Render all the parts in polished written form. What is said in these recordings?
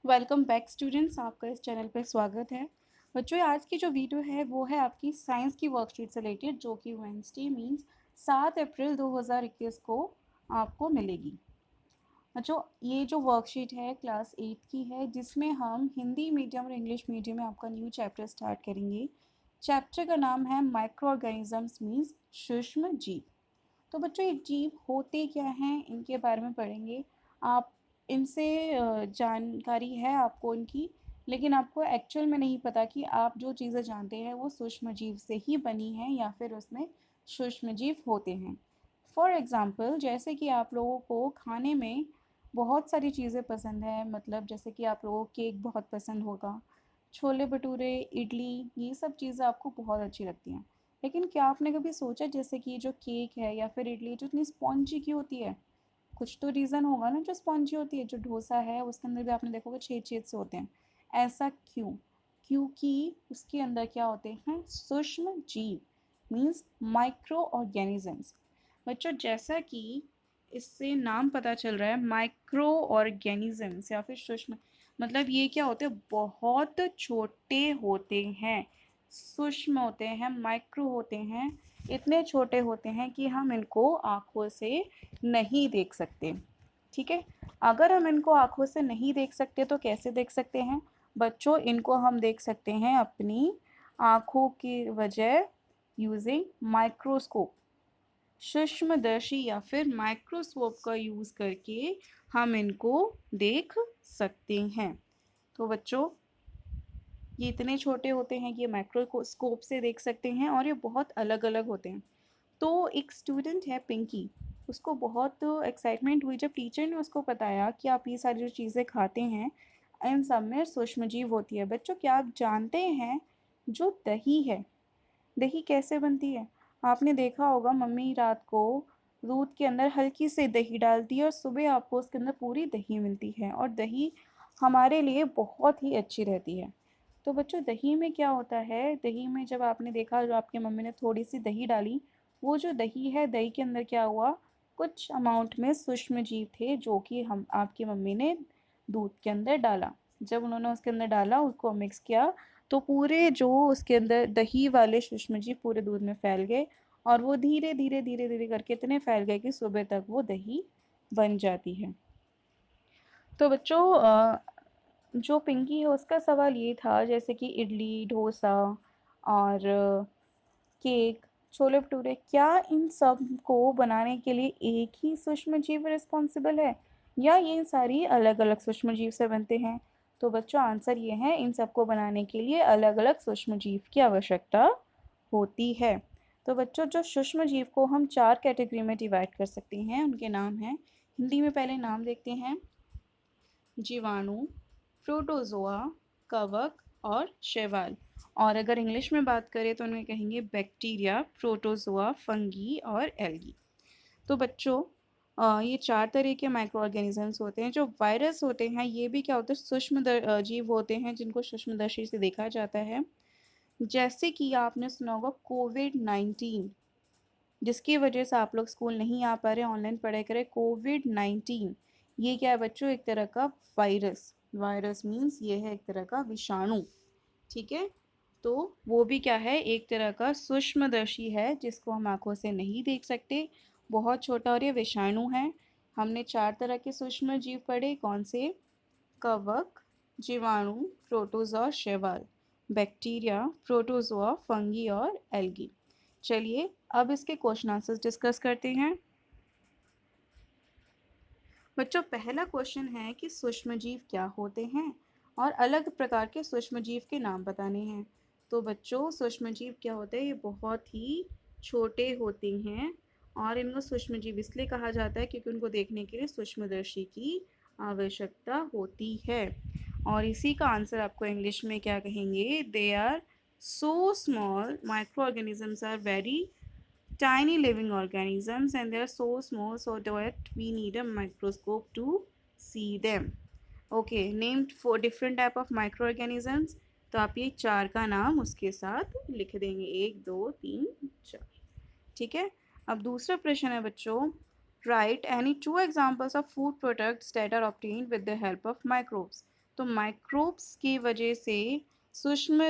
Welcome back students, आपका इस channel पे स्वागत है। बच्चों, आज की जो वीडियो है वो है आपकी साइंस की वर्कशीट से रिलेटेड, जो कि वेडनेसडे मींस 7 अप्रैल 2021 को आपको मिलेगी। बच्चों, ये जो वर्कशीट है क्लास 8 की है, जिसमें हम हिंदी मीडियम और इंग्लिश मीडियम में आपका न्यू चैप्टर स्टार्ट करेंगे। चैप्टर का नाम है माइक्रो ऑर्गेनिजम्स मीन्स सूक्ष्म जीव। तो बच्चों, ये जीव होते क्या हैं, इनके बारे में पढ़ेंगे। आप इनसे जानकारी है आपको इनकी, लेकिन आपको एक्चुअल में नहीं पता कि आप जो चीज़ें जानते हैं वो सूक्ष्म जीव से ही बनी हैं या फिर उसमें सूक्ष्म जीव होते हैं। फॉर एग्ज़ाम्पल, जैसे कि आप लोगों को खाने में बहुत सारी चीज़ें पसंद है, मतलब जैसे कि आप लोगों को केक बहुत पसंद होगा, छोले भटूरे, इडली, ये सब चीज़ें आपको बहुत अच्छी लगती हैं। लेकिन क्या आपने कभी सोचा, जैसे कि जो केक है या फिर इडली जो इतनी स्पॉन्जी की होती है, कुछ तो रीज़न होगा ना जो स्पॉन्जी होती है। जो डोसा है उसके अंदर भी आपने देखोगे छेद छेद से होते हैं। ऐसा क्यों? क्योंकि उसके अंदर क्या होते हैं, सूक्ष्म जीव मीन्स माइक्रो ऑर्गेनिजम्स। बच्चों, जैसा कि इससे नाम पता चल रहा है, माइक्रो ऑर्गेनिजम्स या फिर सूक्ष्म, मतलब ये क्या होते हैं, बहुत छोटे होते हैं, सूक्ष्म होते हैं, माइक्रो होते हैं, इतने छोटे होते हैं कि हम इनको आँखों से नहीं देख सकते। ठीक है, अगर हम इनको आँखों से नहीं देख सकते तो कैसे देख सकते हैं? बच्चों, इनको हम देख सकते हैं अपनी आँखों की वजह यूजिंग माइक्रोस्कोप, सूक्ष्मदर्शी या फिर माइक्रोस्कोप का यूज़ करके हम इनको देख सकते हैं। तो बच्चों, ये इतने छोटे होते हैं कि ये माइक्रोस्कोप से देख सकते हैं और ये बहुत अलग अलग होते हैं। तो एक स्टूडेंट है पिंकी, उसको बहुत एक्साइटमेंट हुई जब टीचर ने उसको बताया कि आप ये सारी जो चीज़ें खाते हैं इन सब में सूक्ष्मजीव होती है। बच्चों, क्या आप जानते हैं जो दही है, दही कैसे बनती है? आपने देखा होगा मम्मी रात को दूध के अंदर हल्की सी दही डालती है और सुबह आपको उसके अंदर पूरी दही मिलती है, और दही हमारे लिए बहुत ही अच्छी रहती है। तो बच्चों, दही में क्या होता है, दही में जब आपने देखा जो आपके मम्मी ने थोड़ी सी दही डाली, वो जो दही है, दही के अंदर क्या हुआ, कुछ अमाउंट में सूक्ष्म जीव थे जो कि हम आपकी मम्मी ने दूध के अंदर डाला। जब उन्होंने उसके अंदर डाला, उसको मिक्स किया, तो पूरे जो उसके अंदर दही वाले सूक्ष्म जीव पूरे दूध में फैल गए, और वो धीरे धीरे धीरे धीरे करके इतने फैल गए कि सुबह तक वो दही बन जाती है। तो बच्चों, जो पिंकी है उसका सवाल ये था, जैसे कि इडली, डोसा और केक, छोले भटूरे, क्या इन सब को बनाने के लिए एक ही सूक्ष्म जीव रिस्पॉन्सिबल है या ये सारी अलग अलग सूक्ष्म जीव से बनते हैं? तो बच्चों, आंसर ये है, इन सबको बनाने के लिए अलग अलग सूक्ष्म जीव की आवश्यकता होती है। तो बच्चों, जो सूक्ष्म जीव को हम 4 कैटेगरी में डिवाइड कर सकते हैं, उनके नाम हैं, हिंदी में पहले नाम देखते हैं, जीवाणु, प्रोटोजोआ, कवक और शैवाल। और अगर इंग्लिश में बात करें तो उन्हें कहेंगे बैक्टीरिया, प्रोटोजोआ, फंगी और एल्गी। तो बच्चों, ये 4 तरह के माइक्रो ऑर्गेनिजम्स होते हैं। जो वायरस होते हैं, ये भी क्या होते हैं, जीव होते हैं जिनको सूक्ष्मदर्शी से देखा जाता है। जैसे कि आपने सुना होगा कोविड-19, जिसकी वजह से आप लोग स्कूल नहीं आ पा रहे, ऑनलाइन पढ़ाई करें। कोविड-19 ये क्या है बच्चों, एक तरह का वायरस। वायरस मीन्स ये है एक तरह का विषाणु। ठीक है, तो वो भी क्या है, एक तरह का सूक्ष्मदर्शी है जिसको हम आंखों से नहीं देख सकते, बहुत छोटा, और ये विषाणु है। हमने 4 तरह के सूक्ष्म जीव पढ़े, कौन से? कवक, जीवाणु, प्रोटोजोआ, शैवाल, बैक्टीरिया, प्रोटोजोआ, फंगी और एल्गी। चलिए अब इसके क्वेश्चन आंसर्स डिस्कस करते हैं। बच्चों, पहला क्वेश्चन है कि सूक्ष्मजीव क्या होते हैं और अलग प्रकार के सूक्ष्मजीव के नाम बताने हैं। तो बच्चों, सूक्ष्मजीव क्या होते हैं, ये बहुत ही छोटे होते हैं, और इनको सूक्ष्मजीव इसलिए कहा जाता है क्योंकि उनको देखने के लिए सूक्ष्मदर्शी की आवश्यकता होती है। और इसी का आंसर आपको इंग्लिश में क्या कहेंगे, they are so small, micro organisms are very tiny living organisms and they are so small so that we need a microscope to see them. Okay, named for different type of microorganisms। तो आप ये 4 का नाम उसके साथ लिख देंगे, 1 2 3 4। ठीक है, अब दूसरा प्रश्न है बच्चों, write any 2 examples of food products that are obtained with the help of microbes. तो माइक्रोब्स की वजह से, सूक्ष्म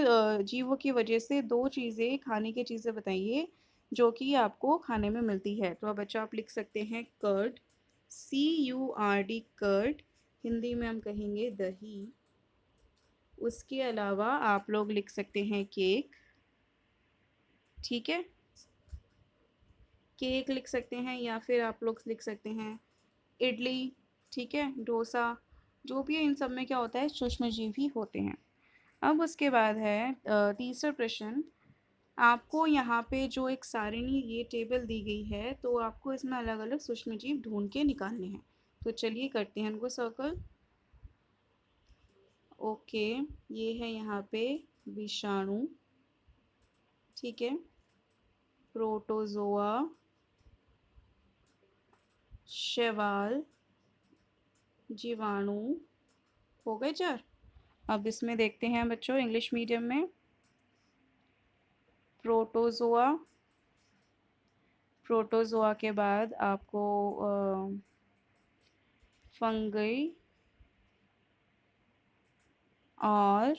जीवों की वजह से 2 चीज़ें, खाने की चीज़ें बताइए जो कि आपको खाने में मिलती है। तो अब बच्चों आप लिख सकते हैं कर्ड, CURD कर्ड, हिंदी में हम कहेंगे दही। उसके अलावा आप लोग लिख सकते हैं केक, ठीक है? केक लिख सकते हैं या फिर आप लोग लिख सकते हैं इडली, ठीक है? डोसा, जो भी है इन सब में क्या होता है, सूक्ष्मजीव ही होते हैं। अब उसके बाद है तीसरा प्रश्न। आपको यहाँ पे जो एक सारिणी, ये टेबल दी गई है, तो आपको इसमें अलग अलग सूक्ष्मजीव ढूंढ के निकालने हैं। तो चलिए करते हैं उनको सर्कल। ओके, ये है यहाँ पे विषाणु, ठीक है? प्रोटोजोआ, शैवाल, जीवाणु, हो गए 4। अब इसमें देखते हैं बच्चों इंग्लिश मीडियम में। प्रोटोजोआ, प्रोटोजोआ के बाद आपको फंगई और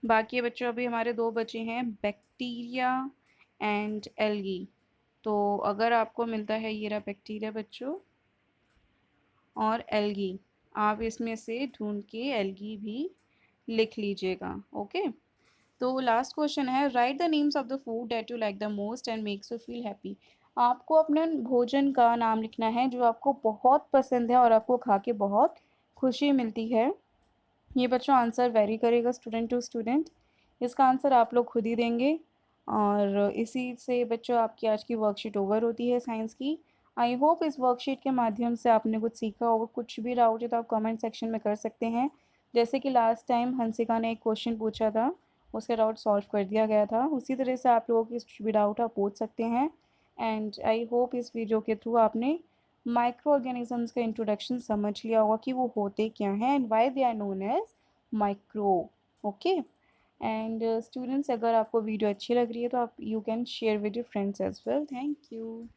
बाकी बच्चों अभी हमारे 2 बचे हैं, बैक्टीरिया एंड एल्गी। तो अगर आपको मिलता है ये रहा बैक्टीरिया बच्चों और एल्गी, आप इसमें से ढूंढ के एल्गी भी लिख लीजिएगा। ओके, तो लास्ट क्वेश्चन है, right the names of the food that you like the most and makes you feel happy. आपको अपने भोजन का नाम लिखना है जो आपको बहुत पसंद है और आपको खा के बहुत खुशी मिलती है। ये बच्चों आंसर वेरी करेगा स्टूडेंट टू स्टूडेंट, इसका आंसर आप लोग खुद ही देंगे। और इसी से बच्चों आपकी आज की वर्कशीट ओवर होती है साइंस की। आई होप इस वर्कशीट के माध्यम से आपने कुछ सीखा होगा। कुछ भी डाउट है तो आप कमेंट सेक्शन में कर सकते हैं। जैसे कि लास्ट टाइम हंसिका ने एक क्वेश्चन पूछा था, उसका डाउट सॉल्व कर दिया गया था। उसी तरह से आप लोगों की कुछ भी डाउट आप पूछ सकते हैं। एंड आई होप इस वीडियो के थ्रू आपने माइक्रो ऑर्गेनिजम्स का इंट्रोडक्शन समझ लिया होगा कि वो होते क्या हैं and why they are known as micro. Okay, and students अगर आपको वीडियो अच्छी लग रही है तो आप you can share with your friends as well. Thank you.